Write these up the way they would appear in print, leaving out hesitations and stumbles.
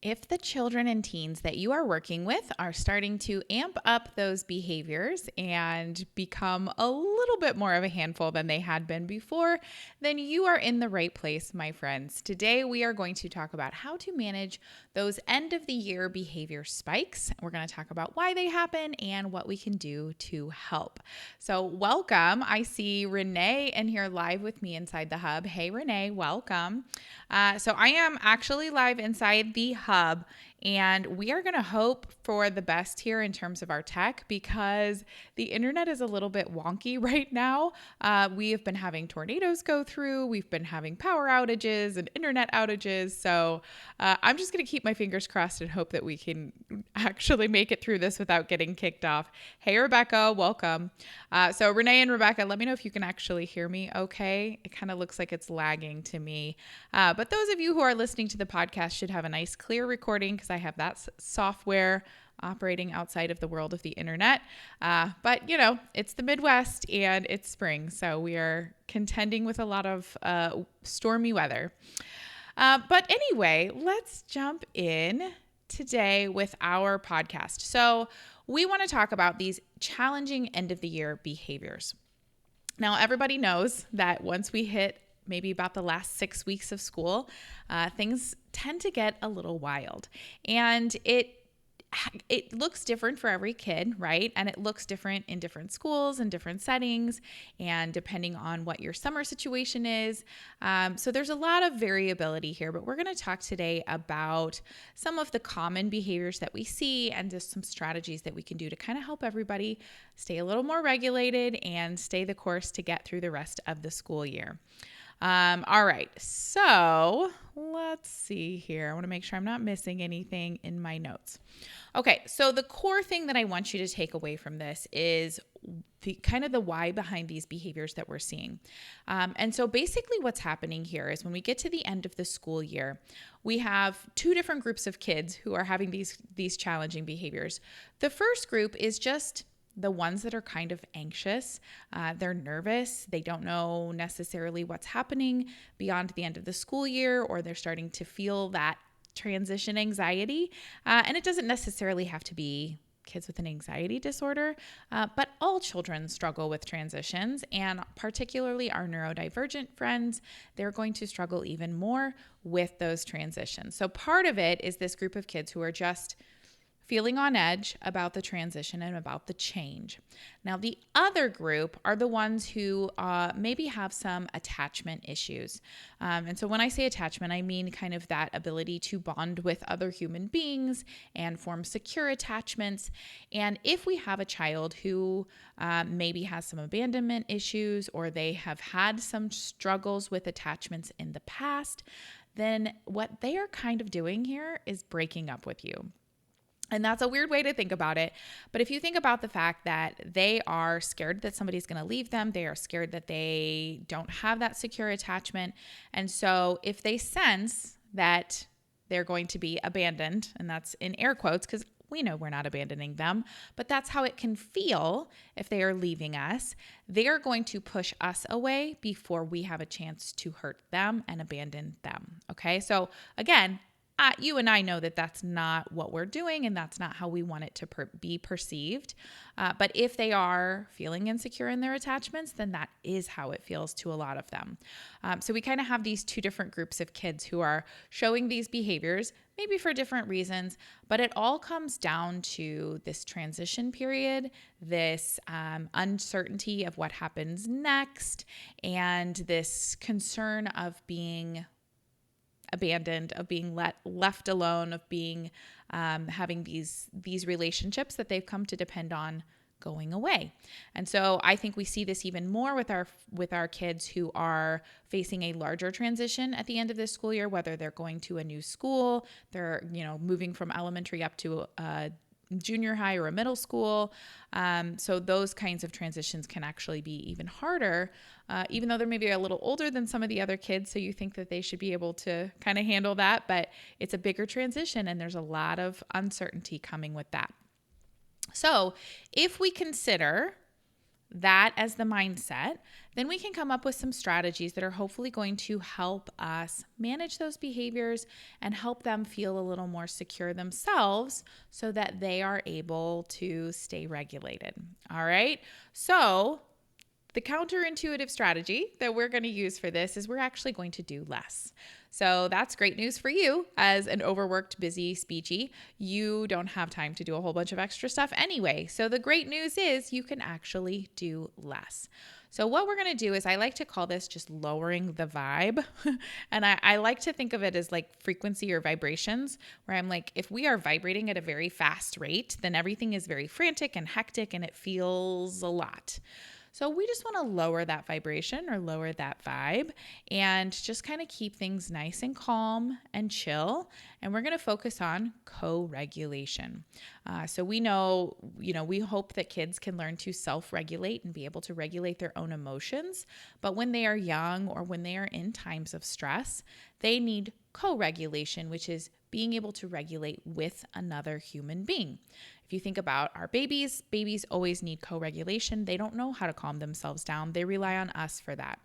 If the children and teens that you are working with are starting to amp up those behaviors and become a little bit more of a handful than they had been before, then you are in the right place, my friends. Today, we are going to talk about how to manage those end of the year behavior spikes. We're going to talk about why they happen and what we can do to help. So welcome. I see Renee in here live with me inside the hub. Hey, Renee, welcome. So I am actually live inside the hub, and we are going to hope for the best here in terms of our tech because the internet is a little bit wonky right now. We have been having tornadoes go through. We've been having power outages and internet outages. So I'm just going to keep my fingers crossed and hope that we can actually make it through this without getting kicked off. Hey, Rebecca, welcome. So Renee and Rebecca, let me know if you can actually hear me okay. It kind of looks like it's lagging to me. But those of you who are listening to the podcast should have a nice clear recording because I have that software operating outside of the world of the internet. But, you know, it's the Midwest and it's spring. So we are contending with a lot of stormy weather. But anyway, let's jump in today with our podcast. So we want to talk about these challenging end of the year behaviors. Now, everybody knows that once we hit maybe about the last 6 weeks of school, things tend to get a little wild. And it looks different for every kid, right? And it looks different in different schools and different settings, and depending on what your summer situation is. So there's a lot of variability here, but we're going to talk today about some of the common behaviors that we see and just some strategies that we can do to kind of help everybody stay a little more regulated and stay the course to get through the rest of the school year. All right, so let's see here. I want to make sure I'm not missing anything in my notes. Okay, so the core thing that I want you to take away from this is the kind of the why behind these behaviors that we're seeing. And so basically what's happening here is when we get to the end of the school year, we have two different groups of kids who are having these challenging behaviors. The first group is just the ones that are kind of anxious. They're nervous. They don't know necessarily what's happening beyond the end of the school year, or they're starting to feel that transition anxiety. And it doesn't necessarily have to be kids with an anxiety disorder, but all children struggle with transitions, and particularly our neurodivergent friends, they're going to struggle even more with those transitions. So part of it is this group of kids who are just feeling on edge about the transition and about the change. Now, the other group are the ones who maybe have some attachment issues. And so when I say attachment, I mean kind of that ability to bond with other human beings and form secure attachments. And if we have a child who maybe has some abandonment issues, or they have had some struggles with attachments in the past, then what they are kind of doing here is breaking up with you. And that's a weird way to think about it. But if you think about the fact that they are scared that somebody's going to leave them, they are scared that they don't have that secure attachment. And so if they sense that they're going to be abandoned, and that's in air quotes because we know we're not abandoning them, but that's how it can feel if they are leaving us. They are going to push us away before we have a chance to hurt them and abandon them. Okay, so again, you and I know that that's not what we're doing, and that's not how we want it to be perceived. But if they are feeling insecure in their attachments, then that is how it feels to a lot of them. So we kind of have these two different groups of kids who are showing these behaviors, maybe for different reasons, but it all comes down to this transition period, this uncertainty of what happens next, and this concern of being abandoned, of being left alone, of being having these relationships that they've come to depend on going away. And so I think we see this even more with our kids who are facing a larger transition at the end of this school year, whether they're going to a new school, they're moving from elementary up to junior high or a middle school. So those kinds of transitions can actually be even harder, even though they're maybe a little older than some of the other kids. So you think that they should be able to kind of handle that, but it's a bigger transition and there's a lot of uncertainty coming with that. So if we consider that as the mindset, then we can come up with some strategies that are hopefully going to help us manage those behaviors and help them feel a little more secure themselves so that they are able to stay regulated. All right. So the counterintuitive strategy that we're going to use for this is we're actually going to do less. So that's great news for you as an overworked, busy speechy. You don't have time to do a whole bunch of extra stuff anyway. So the great news is you can actually do less. So what we're going to do is I like to call this just lowering the vibe. And I like to think of it as like frequency or vibrations, where I'm like, if we are vibrating at a very fast rate, then everything is very frantic and hectic and it feels a lot. So we just want to lower that vibration or lower that vibe and just kind of keep things nice and calm and chill. And we're going to focus on co-regulation. So we know, we hope that kids can learn to self-regulate and be able to regulate their own emotions. But when they are young or when they are in times of stress, they need co-regulation, which is being able to regulate with another human being. If you think about our babies always need co-regulation. They don't know how to calm themselves down. They rely on us for that.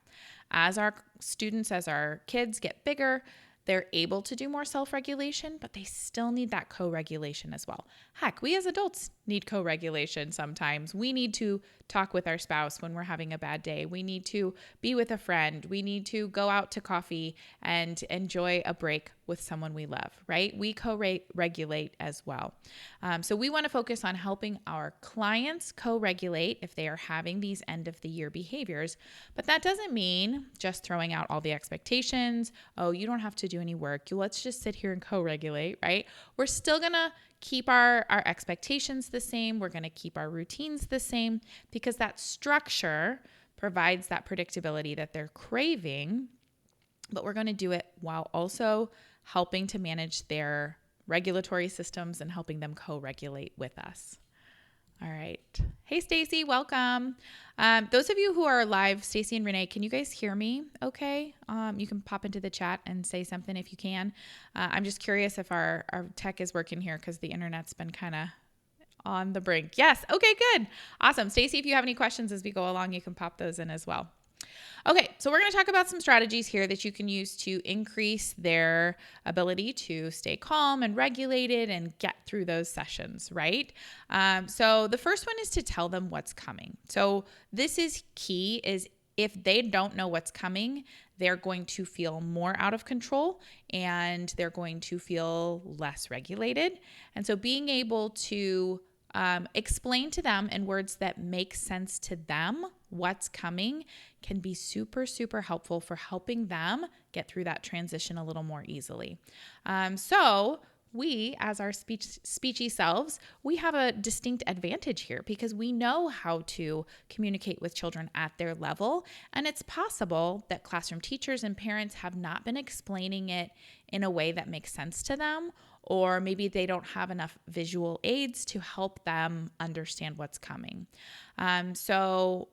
As our students, as our kids get bigger, they're able to do more self-regulation, but they still need that co-regulation as well. Heck, we as adults need co-regulation sometimes. We need to talk with our spouse when we're having a bad day. We need to be with a friend. We need to go out to coffee and enjoy a break with someone we love, right? We co-regulate as well. So we want to focus on helping our clients co-regulate if they are having these end of the year behaviors. But that doesn't mean just throwing out all the expectations. Oh, you don't have to do any work. Let's just sit here and co-regulate, right? We're still going to keep our expectations the same. We're going to keep our routines the same because that structure provides that predictability that they're craving, but we're going to do it while also helping to manage their regulatory systems and helping them co-regulate with us. All right. Hey, Stacy, welcome. Those of you who are live, Stacy and Renee, can you guys hear me okay? You can pop into the chat and say something if you can. I'm just curious if our tech is working here because the internet's been kind of on the brink. Yes. Okay, good. Awesome. Stacy, if you have any questions as we go along, you can pop those in as well. Okay, so we're going to talk about some strategies here that you can use to increase their ability to stay calm and regulated and get through those sessions, right? So the first one is to tell them what's coming. So this is key, is if they don't know what's coming, they're going to feel more out of control and they're going to feel less regulated. And so being able to explain to them in words that make sense to them what's coming can be super, super helpful for helping them get through that transition a little more easily. So we, as our speechy selves, we have a distinct advantage here because we know how to communicate with children at their level. And it's possible that classroom teachers and parents have not been explaining it in a way that makes sense to them, or maybe they don't have enough visual aids to help them understand what's coming. So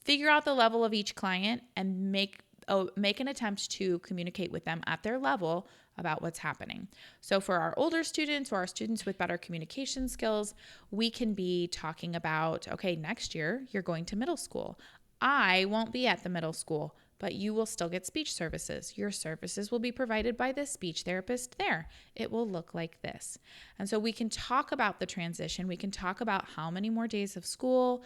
figure out the level of each client and make an attempt to communicate with them at their level about what's happening. So for our older students or our students with better communication skills, we can be talking about, okay, next year you're going to middle school. I won't be at the middle school, but you will still get speech services. Your services will be provided by this speech therapist there. It will look like this. And so we can talk about the transition. We can talk about how many more days of school.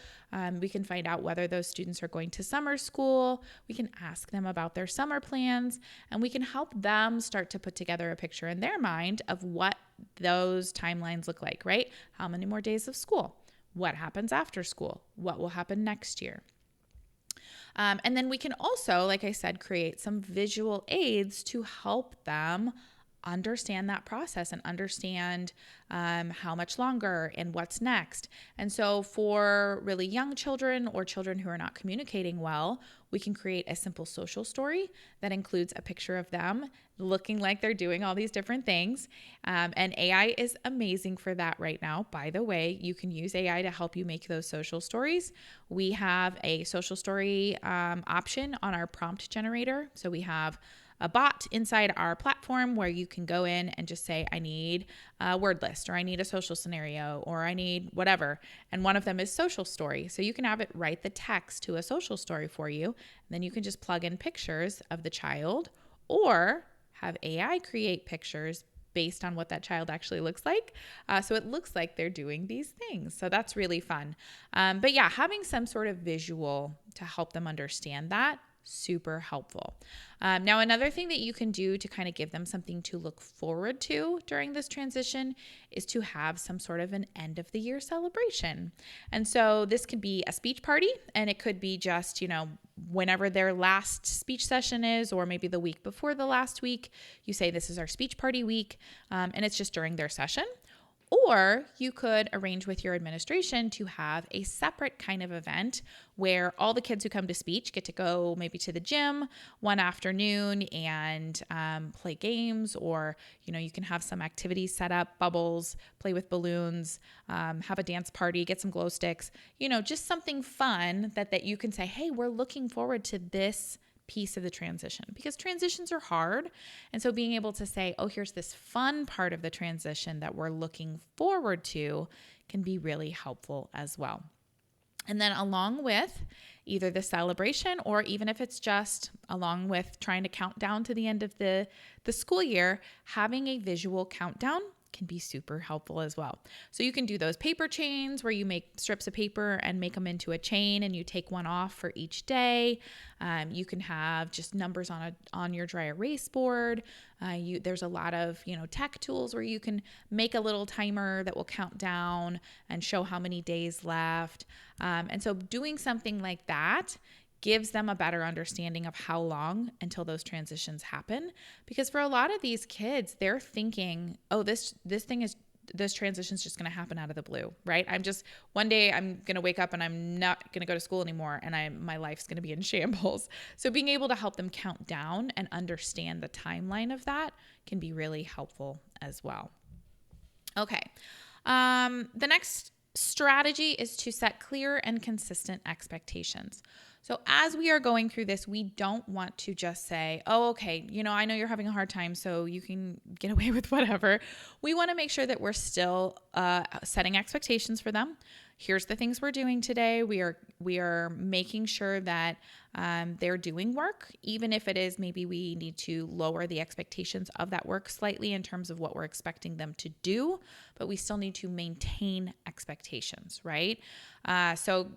We can find out whether those students are going to summer school. We can ask them about their summer plans, and we can help them start to put together a picture in their mind of what those timelines look like, right? How many more days of school? What happens after school? What will happen next year? And then we can also, like I said, create some visual aids to help them understand that process and understand how much longer and what's next. And so for really young children or children who are not communicating well, we can create a simple social story that includes a picture of them looking like they're doing all these different things. And AI is amazing for that right now. By the way, you can use AI to help you make those social stories. We have a social story option on our prompt generator. So we have a bot inside our platform where you can go in and just say, I need a word list, or I need a social scenario, or I need whatever. And one of them is social story. So you can have it write the text to a social story for you. And then you can just plug in pictures of the child, or have AI create pictures based on what that child actually looks like. So it looks like they're doing these things. So that's really fun. But yeah, having some sort of visual to help them understand that, super helpful. Now, another thing that you can do to kind of give them something to look forward to during this transition is to have some sort of an end of the year celebration. And so this could be a speech party, and it could be just, whenever their last speech session is, or maybe the week before the last week, you say, this is our speech party week, and it's just during their session. Or you could arrange with your administration to have a separate kind of event where all the kids who come to speech get to go maybe to the gym one afternoon and play games, or, you can have some activities set up, bubbles, play with balloons, have a dance party, get some glow sticks, just something fun that you can say, hey, we're looking forward to this piece of the transition, because transitions are hard. And so being able to say, oh, here's this fun part of the transition that we're looking forward to can be really helpful as well. And then along with either the celebration, or even if it's just along with trying to count down to the end of the school year, having a visual countdown can be super helpful as well. So you can do those paper chains where you make strips of paper and make them into a chain, and you take one off for each day. You can have just numbers on your dry erase board. There's a lot of tech tools where you can make a little timer that will count down and show how many days left. And so doing something like that gives them a better understanding of how long until those transitions happen. Because for a lot of these kids, they're thinking, oh, this transition is just going to happen out of the blue, right? One day I'm going to wake up and I'm not going to go to school anymore, and my life's going to be in shambles. So being able to help them count down and understand the timeline of that can be really helpful as well. Okay. The next strategy is to set clear and consistent expectations. So as we are going through this, we don't want to just say, oh, okay, I know you're having a hard time, so you can get away with whatever. We want to make sure that we're still setting expectations for them. Here's the things we're doing today. We are making sure that they're doing work, even if it is maybe we need to lower the expectations of that work slightly in terms of what we're expecting them to do, but we still need to maintain expectations, right? So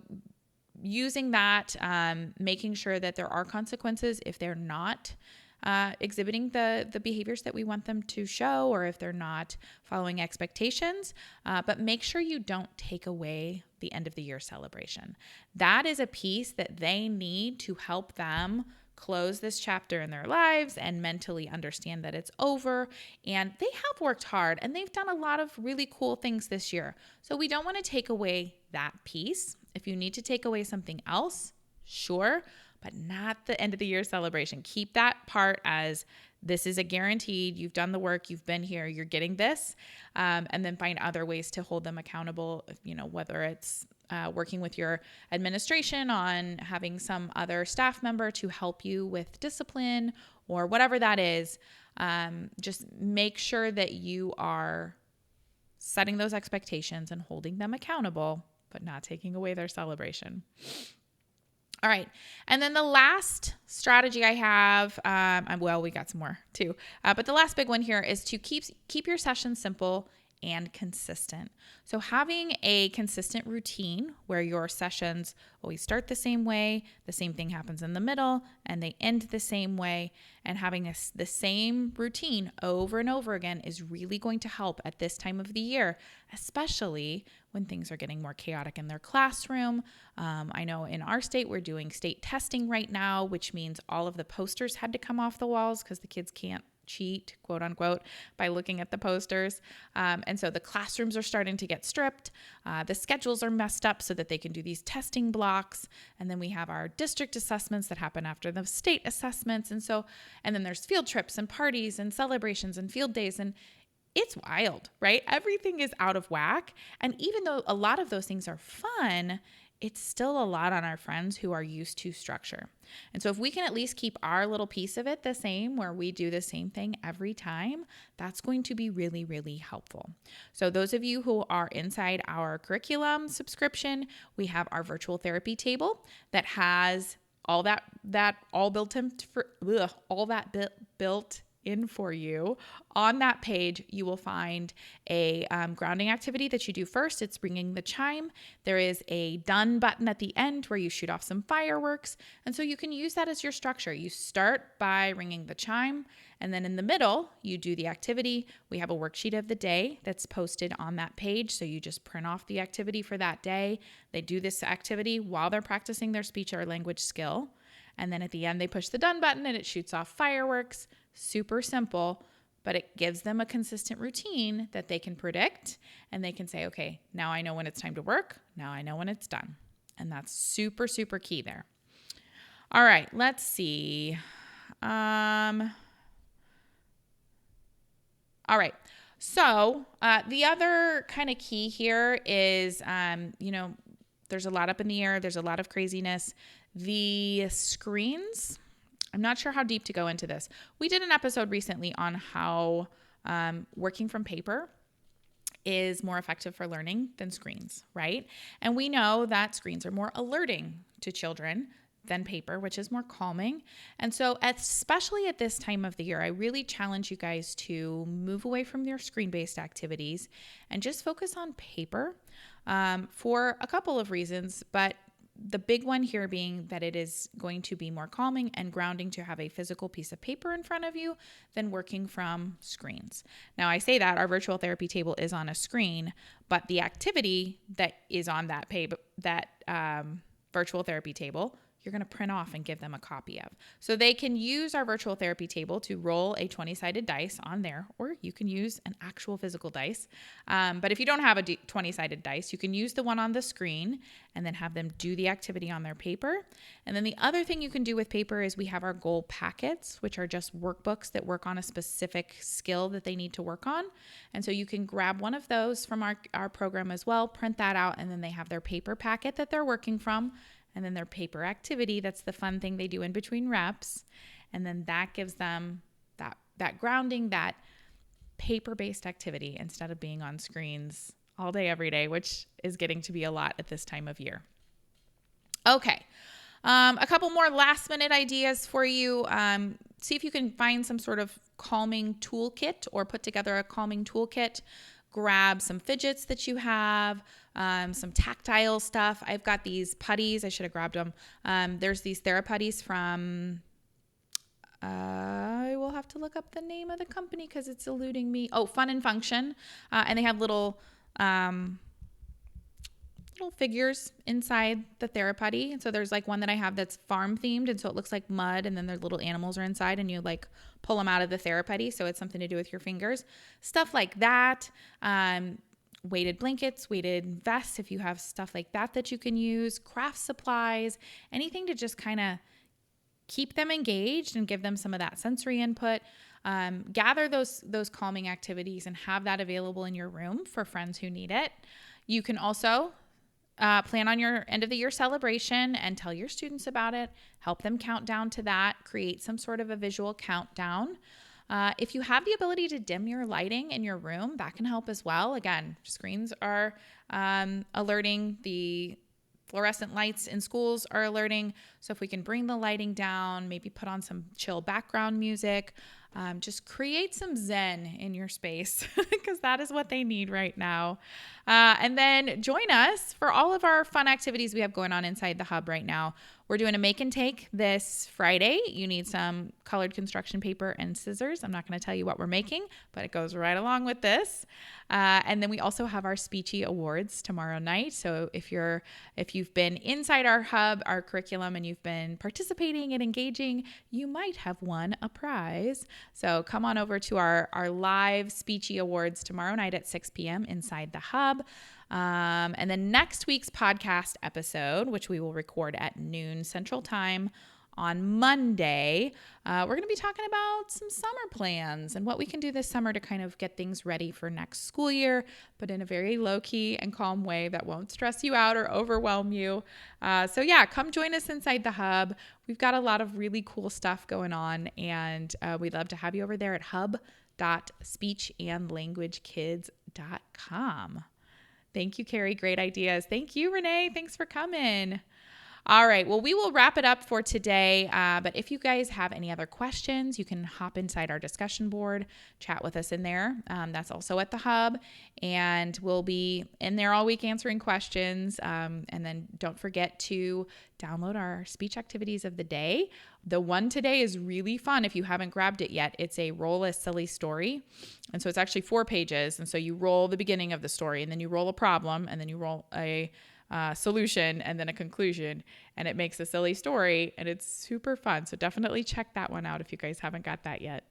using that, making sure that there are consequences if they're not exhibiting the behaviors that we want them to show, or if they're not following expectations, but make sure you don't take away the end of the year celebration. That is a piece that they need to help them close this chapter in their lives and mentally understand that it's over. And they have worked hard and they've done a lot of really cool things this year. So we don't want to take away that piece. If you need to take away something else, sure, but not the end of the year celebration. Keep that part as this is a guaranteed, you've done the work, you've been here, you're getting this, and then find other ways to hold them accountable, whether it's working with your administration on having some other staff member to help you with discipline or whatever that is. Just make sure that you are setting those expectations and holding them accountable, but not taking away their celebration. All right. And then the last strategy I have, we got some more too, but the last big one here is to keep your sessions simple and consistent. So having a consistent routine where your sessions always start the same way, the same thing happens in the middle, and they end the same way, and having the same routine over and over again is really going to help at this time of the year, especially when things are getting more chaotic in their classroom. I know in our state, we're doing state testing right now, which means all of the posters had to come off the walls because the kids can't cheat, quote unquote, by looking at the posters. And so the classrooms are starting to get stripped. The schedules are messed up so that they can do these testing blocks. And then we have our district assessments that happen after the state assessments. And then there's field trips and parties and celebrations and field days. And it's wild, right? Everything is out of whack. And even though a lot of those things are fun, it's still a lot on our friends who are used to structure. And so if we can at least keep our little piece of it the same, where we do the same thing every time, that's going to be really, really helpful. So those of you who are inside our curriculum subscription, we have our virtual therapy table that has all that built in for you. On that page, you will find a grounding activity that you do first. It's ringing the chime. There is a done button at the end where you shoot off some fireworks. And so you can use that as your structure. You start by ringing the chime, and then in the middle, you do the activity. We have a worksheet of the day that's posted on that page. So you just print off the activity for that day. They do this activity while they're practicing their speech or language skill. And then at the end, they push the done button and it shoots off fireworks. Super simple, but it gives them a consistent routine that they can predict, and they can say, okay, now I know when it's time to work. Now I know when it's done. And that's super, super key there. All right, let's see. All right. So the other kind of key here is, there's a lot up in the air. There's a lot of craziness. The screens, I'm not sure how deep to go into this. We did an episode recently on how working from paper is more effective for learning than screens, right? And we know that screens are more alerting to children than paper, which is more calming. And so especially at this time of the year, I really challenge you guys to move away from your screen-based activities and just focus on paper for a couple of reasons, but the big one here being that it is going to be more calming and grounding to have a physical piece of paper in front of you than working from screens. Now, I say that our virtual therapy table is on a screen, but the activity that is on that virtual therapy table, you're going to print off and give them a copy of. So they can use our virtual therapy table to roll a 20-sided dice on there, or you can use an actual physical dice. But if you don't have a 20-sided dice, you can use the one on the screen and then have them do the activity on their paper. And then the other thing you can do with paper is we have our goal packets, which are just workbooks that work on a specific skill that they need to work on. And so you can grab one of those from our program as well, print that out, and then they have their paper packet that they're working from, and then their paper activity. That's the fun thing they do in between reps. And then that gives them that grounding, that paper-based activity instead of being on screens all day, every day, which is getting to be a lot at this time of year. Okay. A couple more last minute ideas for you. See if you can find some sort of calming toolkit or put together a calming toolkit. Grab some fidgets that you have, some tactile stuff. I've got these putties. I should have grabbed them. There's these TheraPutties from, I will have to look up the name of the company because it's eluding me. Oh, Fun and Function. And they have little figures inside the TheraPutty. And so there's like one that I have that's farm themed. And so it looks like mud, and then their little animals are inside, and you like pull them out of the TheraPutty. So it's something to do with your fingers, stuff like that. Weighted blankets, weighted vests, if you have stuff like that you can use, craft supplies, anything to just kind of keep them engaged and give them some of that sensory input. Gather those calming activities and have that available in your room for friends who need it. You can also plan on your end of the year celebration and tell your students about it. Help them count down to that. Create some sort of a visual countdown. If you have the ability to dim your lighting in your room, that can help as well. Again, screens are alerting. The fluorescent lights in schools are alerting. So if we can bring the lighting down, maybe put on some chill background music, just create some zen in your space because that is what they need right now. And then join us for all of our fun activities we have going on inside the hub right now. We're doing a make and take this Friday. You need some colored construction paper and scissors. I'm not going to tell you what we're making, but it goes right along with this. And then we also have our Speechy Awards tomorrow night. So if you've been inside our hub, our curriculum, and you've been participating and engaging, you might have won a prize. So come on over to our live Speechy Awards tomorrow night at 6 p.m. inside the hub. And then next week's podcast episode, which we will record at noon Central Time On Monday, we're going to be talking about some summer plans and what we can do this summer to kind of get things ready for next school year, but in a very low-key and calm way that won't stress you out or overwhelm you. So yeah, come join us inside the Hub. We've got a lot of really cool stuff going on, and we'd love to have you over there at hub.speechandlanguagekids.com. Thank you, Carrie. Great ideas. Thank you, Renee. Thanks for coming. All right. Well, we will wrap it up for today. But if you guys have any other questions, you can hop inside our discussion board, chat with us in there. That's also at the Hub. And we'll be in there all week answering questions. And then don't forget to download our speech activities of the day. The one today is really fun if you haven't grabbed it yet. It's a roll a silly story. And so it's actually 4 pages. And so you roll the beginning of the story, and then you roll a problem, and then you roll a solution, and then a conclusion, and it makes a silly story, and it's super fun. So definitely check that one out if you guys haven't got that yet.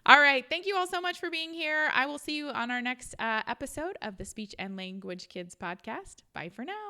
All right. Thank you all so much for being here. I will see you on our next episode of the Speech and Language Kids podcast. Bye for now.